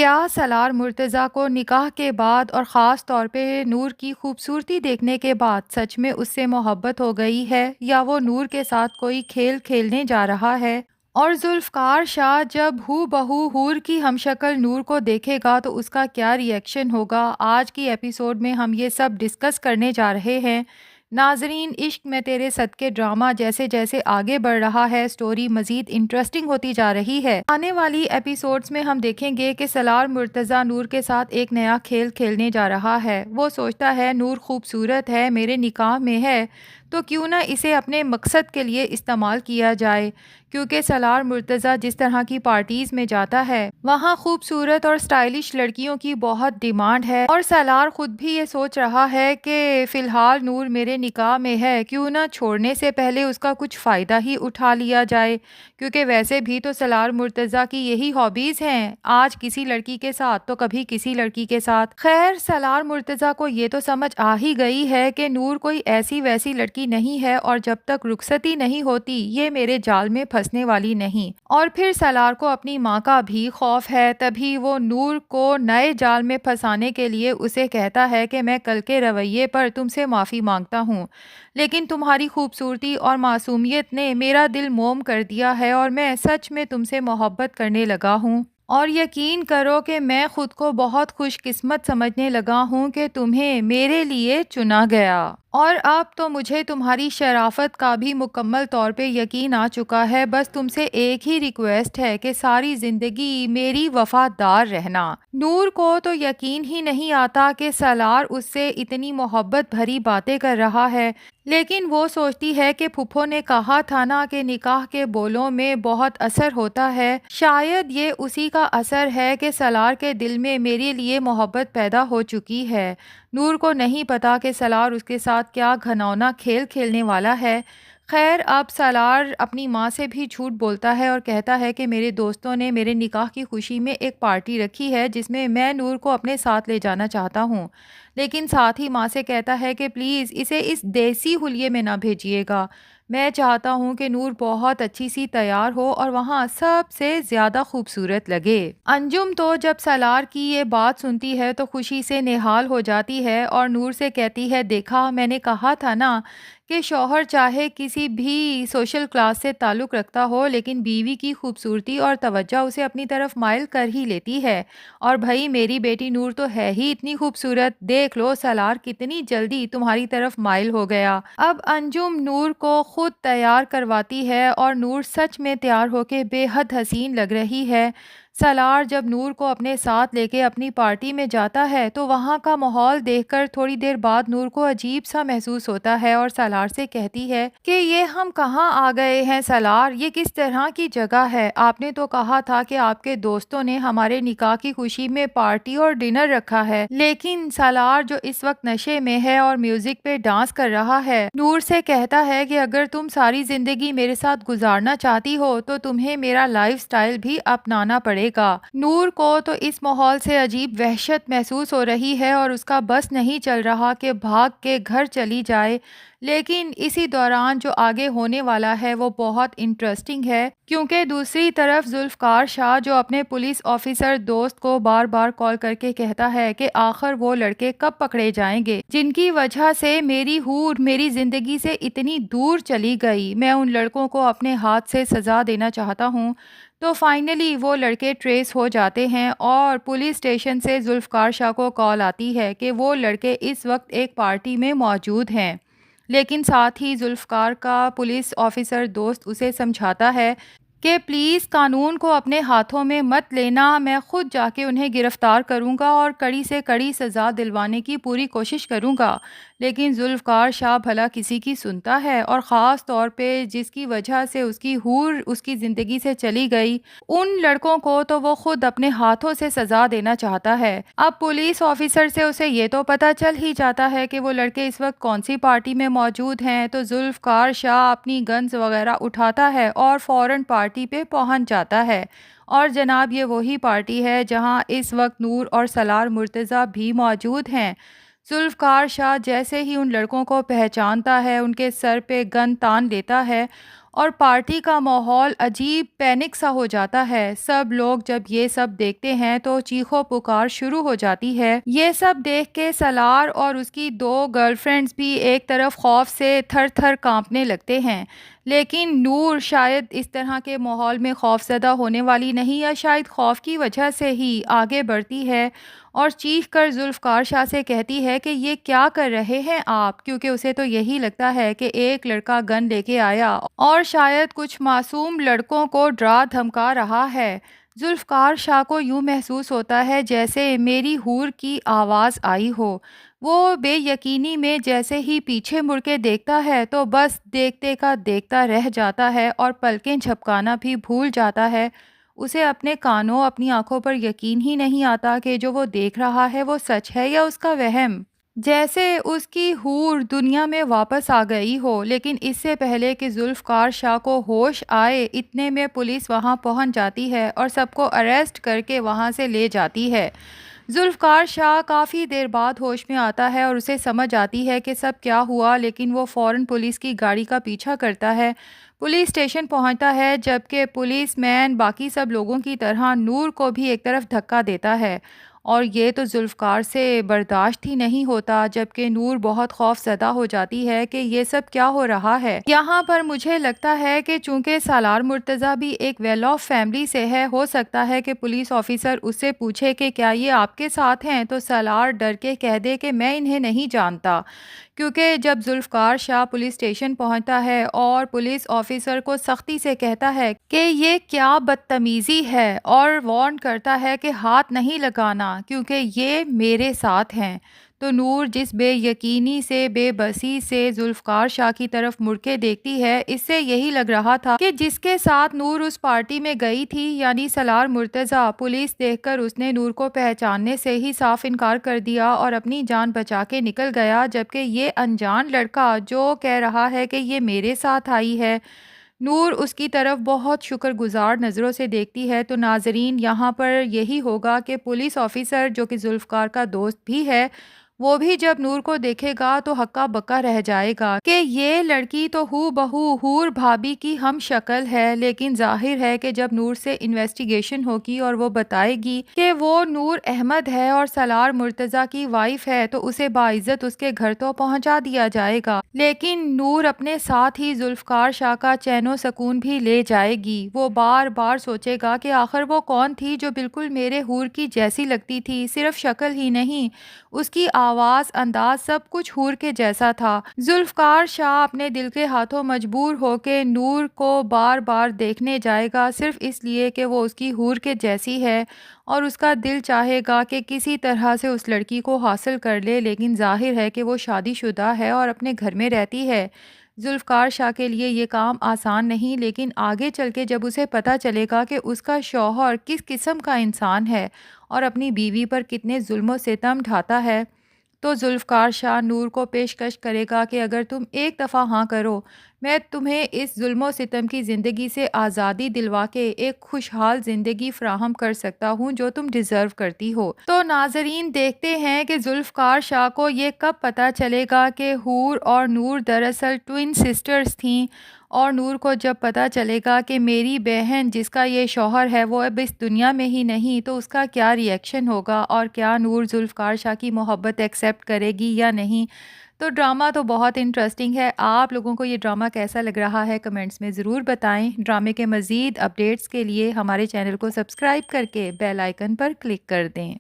کیا سالار مرتضیٰ کو نکاح کے بعد اور خاص طور پہ نور کی خوبصورتی دیکھنے کے بعد سچ میں اس سے محبت ہو گئی ہے یا وہ نور کے ساتھ کوئی کھیل کھیلنے جا رہا ہے؟ اور ذوالفقار شاہ جب ہو بہو حور کی ہمشکل نور کو دیکھے گا تو اس کا کیا ری ایکشن ہوگا؟ آج کی ایپیسوڈ میں ہم یہ سب ڈسکس کرنے جا رہے ہیں۔ ناظرین، عشق میں تیرے صدقے ڈرامہ جیسے جیسے آگے بڑھ رہا ہے، سٹوری مزید انٹرسٹنگ ہوتی جا رہی ہے۔ آنے والی ایپیسوڈز میں ہم دیکھیں گے کہ سالار مرتضیٰ نور کے ساتھ ایک نیا کھیل کھیلنے جا رہا ہے۔ وہ سوچتا ہے نور خوبصورت ہے، میرے نکاح میں ہے، تو کیوں نہ اسے اپنے مقصد کے لیے استعمال کیا جائے، کیونکہ سالار مرتضیٰ جس طرح کی پارٹیز میں جاتا ہے وہاں خوبصورت اور سٹائلش لڑکیوں کی بہت ڈیمانڈ ہے، اور سالار خود بھی یہ سوچ رہا ہے کہ فی الحال نور میرے نکاح میں ہے، کیوں نہ چھوڑنے سے پہلے اس کا کچھ فائدہ ہی اٹھا لیا جائے، کیونکہ ویسے بھی تو سالار مرتضیٰ کی یہی ہابیز ہیں، آج کسی لڑکی کے ساتھ تو کبھی کسی لڑکی کے ساتھ۔ خیر، سالار مرتضیٰ کو یہ تو سمجھ آ ہی گئی ہے کہ نور کوئی ایسی ویسی لڑکی نہیں ہے، اور جب تک رخصتی نہیں ہوتی یہ میرے جال میں پھنسنے والی نہیں۔ اور پھر سالار کو اپنی ماں کا بھی خوف ہے، تبھی وہ نور کو نئے جال میں پھنسانے کے لیے اسے کہتا ہے کہ میں کل کے رویے پر تم سے معافی مانگتا ہوں، لیکن تمہاری خوبصورتی اور معصومیت نے میرا دل موم کر دیا ہے اور میں سچ میں تم سے محبت کرنے لگا ہوں، اور یقین کرو کہ میں خود کو بہت خوش قسمت سمجھنے لگا ہوں کہ تمہیں میرے لیے چنا گیا، اور اب تو مجھے تمہاری شرافت کا بھی مکمل طور پہ یقین آ چکا ہے، بس تم سے ایک ہی ریکویسٹ ہے کہ ساری زندگی میری وفادار رہنا۔ نور کو تو یقین ہی نہیں آتا کہ سالار اس سے اتنی محبت بھری باتیں کر رہا ہے، لیکن وہ سوچتی ہے کہ پھپھو نے کہا تھا نا کہ نکاح کے بولوں میں بہت اثر ہوتا ہے، شاید یہ اسی کا اثر ہے کہ سالار کے دل میں میرے لیے محبت پیدا ہو چکی ہے۔ نور کو نہیں پتا کہ سالار اس کے ساتھ کیا گھناؤنا کھیل کھیلنے والا ہے۔ خیر، اب سالار اپنی ماں سے بھی جھوٹ بولتا ہے اور کہتا ہے کہ میرے دوستوں نے میرے نکاح کی خوشی میں ایک پارٹی رکھی ہے جس میں نور کو اپنے ساتھ لے جانا چاہتا ہوں، لیکن ساتھ ہی ماں سے کہتا ہے کہ پلیز اسے اس دیسی حلیے میں نہ بھیجیے گا، میں چاہتا ہوں کہ نور بہت اچھی سی تیار ہو اور وہاں سب سے زیادہ خوبصورت لگے۔ انجم تو جب سالار کی یہ بات سنتی ہے تو خوشی سے نہال ہو جاتی ہے اور نور سے کہتی ہے دیکھا، میں نے کہا تھا نا کہ شوہر چاہے کسی بھی سوشل کلاس سے تعلق رکھتا ہو لیکن بیوی کی خوبصورتی اور توجہ اسے اپنی طرف مائل کر ہی لیتی ہے، اور بھائی میری بیٹی نور تو ہے ہی اتنی خوبصورت، دیکھ لو سالار کتنی جلدی تمہاری طرف مائل ہو گیا۔ اب انجم نور کو خود تیار کرواتی ہے اور نور سچ میں تیار ہو کے بے حد حسین لگ رہی ہے۔ سالار جب نور کو اپنے ساتھ لے کے اپنی پارٹی میں جاتا ہے تو وہاں کا ماحول دیکھ کر تھوڑی دیر بعد نور کو عجیب سا محسوس ہوتا ہے اور سالار سے کہتی ہے کہ یہ ہم کہاں آ گئے ہیں سالار، یہ کس طرح کی جگہ ہے؟ آپ نے تو کہا تھا کہ آپ کے دوستوں نے ہمارے نکاح کی خوشی میں پارٹی اور ڈنر رکھا ہے، لیکن سالار جو اس وقت نشے میں ہے اور میوزک پہ ڈانس کر رہا ہے نور سے کہتا ہے کہ اگر تم ساری زندگی میرے ساتھ گزارنا چاہتی ہو تو تمہیں میرا لائف سٹائل بھی اپنانا پڑے گا۔ نور کو تو اس ماحول سے عجیب وحشت محسوس ہو رہی ہے اور اس کا بس نہیں چل رہا کہ بھاگ کے گھر چلی جائے، لیکن اسی دوران جو آگے ہونے والا ہے وہ بہت انٹرسٹنگ ہے، کیونکہ دوسری طرف ذوالفقار شاہ جو اپنے پولیس آفیسر دوست کو بار بار کال کر کے کہتا ہے کہ آخر وہ لڑکے کب پکڑے جائیں گے جن کی وجہ سے میری حور میری زندگی سے اتنی دور چلی گئی، میں ان لڑکوں کو اپنے ہاتھ سے سزا دینا چاہتا ہوں۔ تو فائنلی وہ لڑکے ٹریس ہو جاتے ہیں اور پولیس اسٹیشن سے ذوالفقار شاہ کو کال آتی ہے کہ وہ لڑکے اس وقت ایک پارٹی میں موجود ہیں، لیکن ساتھ ہی ذوالفقار کا پولیس آفیسر دوست اسے سمجھاتا ہے کہ پلیز قانون کو اپنے ہاتھوں میں مت لینا، میں خود جا کے انہیں گرفتار کروں گا اور کڑی سے کڑی سزا دلوانے کی پوری کوشش کروں گا، لیکن ذوالفقار شاہ بھلا کسی کی سنتا ہے، اور خاص طور پہ جس کی وجہ سے اس کی حور اس کی زندگی سے چلی گئی، ان لڑکوں کو تو وہ خود اپنے ہاتھوں سے سزا دینا چاہتا ہے۔ اب پولیس آفیسر سے اسے یہ تو پتہ چل ہی جاتا ہے کہ وہ لڑکے اس وقت کون سی پارٹی میں موجود ہیں، تو ذوالفقار شاہ اپنی گنز وغیرہ اٹھاتا ہے اور فوراً پارٹی پہ پہنچ جاتا ہے، اور جناب یہ وہی پارٹی ہے جہاں اس وقت نور اور سالار مرتضیٰ بھی موجود ہیں۔ ذوالفقار شاہ جیسے ہی ان لڑکوں کو پہچانتا ہے ان کے سر پہ گن تان لیتا ہے اور پارٹی کا ماحول عجیب پینک سا ہو جاتا ہے۔ سب لوگ جب یہ سب دیکھتے ہیں تو چیخو پکار شروع ہو جاتی ہے۔ یہ سب دیکھ کے سالار اور اس کی 2 گرل فرینڈز بھی ایک طرف خوف سے تھر تھر کانپنے لگتے ہیں، لیکن نور شاید اس طرح کے ماحول میں خوف زدہ ہونے والی نہیں، یا شاید خوف کی وجہ سے ہی آگے بڑھتی ہے اور چیخ کر ذوالفقار شاہ سے کہتی ہے کہ یہ کیا کر رہے ہیں آپ، کیونکہ اسے تو یہی لگتا ہے کہ ایک لڑکا گن لے کے آیا اور شاید کچھ معصوم لڑکوں کو ڈرا دھمکا رہا ہے۔ ذوالفقار شاہ کو یوں محسوس ہوتا ہے جیسے میری حور کی آواز آئی ہو۔ وہ بے یقینی میں جیسے ہی پیچھے مڑ کے دیکھتا ہے تو بس دیکھتے کا دیکھتا رہ جاتا ہے اور پلکیں جھپکانا بھی بھول جاتا ہے۔ اسے اپنے کانوں، اپنی آنکھوں پر یقین ہی نہیں آتا کہ جو وہ دیکھ رہا ہے وہ سچ ہے یا اس کا وہم۔ جیسے اس کی حور دنیا میں واپس آ گئی ہو، لیکن اس سے پہلے کہ ذوالفقار شاہ کو ہوش آئے اتنے میں پولیس وہاں پہنچ جاتی ہے اور سب کو اریسٹ کر کے وہاں سے لے جاتی ہے۔ ذوالفقار شاہ کافی دیر بعد ہوش میں آتا ہے اور اسے سمجھ آتی ہے کہ سب کیا ہوا، لیکن وہ فوراً پولیس کی گاڑی کا پیچھا کرتا ہے، پولیس اسٹیشن پہنچتا ہے، جبکہ پولیس مین باقی سب لوگوں کی طرح نور کو بھی ایک طرف دھکا دیتا ہے، اور یہ تو ذوالفقار سے برداشت ہی نہیں ہوتا، جبکہ نور بہت خوف زدہ ہو جاتی ہے کہ یہ سب کیا ہو رہا ہے۔ یہاں پر مجھے لگتا ہے کہ چونکہ سالار مرتضیٰ بھی ایک ویل آف فیملی سے ہے، ہو سکتا ہے کہ پولیس آفیسر اس سے پوچھے کہ کیا یہ آپ کے ساتھ ہیں، تو سالار ڈر کے کہہ دے کہ میں انہیں نہیں جانتا، کیونکہ جب ذوالفقار شاہ پولیس اسٹیشن پہنچتا ہے اور پولیس آفیسر کو سختی سے کہتا ہے کہ یہ کیا بدتمیزی ہے اور وارن کرتا ہے کہ ہاتھ نہیں لگانا کیونکہ یہ میرے ساتھ ہیں، تو نور جس بے یقینی سے، بے بسی سے ذوالفقار شاہ کی طرف مڑ کے دیکھتی ہے، اس سے یہی لگ رہا تھا کہ جس کے ساتھ نور اس پارٹی میں گئی تھی، یعنی سالار مرتضیٰ، پولیس دیکھ کر اس نے نور کو پہچاننے سے ہی صاف انکار کر دیا اور اپنی جان بچا کے نکل گیا، جبکہ یہ انجان لڑکا جو کہہ رہا ہے کہ یہ میرے ساتھ آئی ہے۔ نور اس کی طرف بہت شکر گزار نظروں سے دیکھتی ہے۔ تو ناظرین، یہاں پر یہی ہوگا کہ پولیس آفیسر جو کہ ذوالفقار کا دوست بھی ہے، وہ بھی جب نور کو دیکھے گا تو ہکا بکا رہ جائے گا کہ یہ لڑکی تو ہو بہو حور بھابھی کی ہم شکل ہے، لیکن ظاہر ہے کہ جب نور سے انویسٹیگیشن ہوگی اور وہ بتائے گی کہ وہ نور احمد ہے اور سالار مرتضیٰ کی وائف ہے، تو اسے باعزت اس کے گھر تو پہنچا دیا جائے گا، لیکن نور اپنے ساتھ ہی ذوالفقار شاہ کا چین و سکون بھی لے جائے گی۔ وہ بار بار سوچے گا کہ آخر وہ کون تھی جو بالکل میرے حور کی جیسی لگتی تھی، صرف شکل ہی نہیں، اس کی آواز، انداز، سب کچھ حور کے جیسا تھا۔ ذوالفقار شاہ اپنے دل کے ہاتھوں مجبور ہو کے نور کو بار بار دیکھنے جائے گا، صرف اس لیے کہ وہ اس کی حور کے جیسی ہے، اور اس کا دل چاہے گا کہ کسی طرح سے اس لڑکی کو حاصل کر لے، لیکن ظاہر ہے کہ وہ شادی شدہ ہے اور اپنے گھر میں رہتی ہے۔ ذوالفقار شاہ کے لیے یہ کام آسان نہیں، لیکن آگے چل کے جب اسے پتہ چلے گا کہ اس کا شوہر کس قسم کا انسان ہے اور اپنی بیوی پر کتنے ظلم و ستم ڈھاتا ہے، تو ذوالفقار شاہ نور کو پیشکش کرے گا کہ اگر تم ایک دفعہ ہاں کرو، میں تمہیں اس ظلم و ستم کی زندگی سے آزادی دلوا کے ایک خوشحال زندگی فراہم کر سکتا ہوں جو تم ڈیزرو کرتی ہو۔ تو ناظرین، دیکھتے ہیں کہ ذوالفقار شاہ کو یہ کب پتہ چلے گا کہ حور اور نور دراصل ٹوئن سسٹرز تھیں، اور نور کو جب پتہ چلے گا کہ میری بہن جس کا یہ شوہر ہے وہ اب اس دنیا میں ہی نہیں، تو اس کا کیا ری ایکشن ہوگا، اور کیا نور ذوالفقار شاہ کی محبت ایکسیپٹ کرے گی یا نہیں۔ تو ڈرامہ تو بہت انٹرسٹنگ ہے۔ آپ لوگوں کو یہ ڈرامہ کیسا لگ رہا ہے کمنٹس میں ضرور بتائیں۔ ڈرامے کے مزید اپڈیٹس کے لیے ہمارے چینل کو سبسکرائب کر کے بیل آئیکن پر کلک کر دیں۔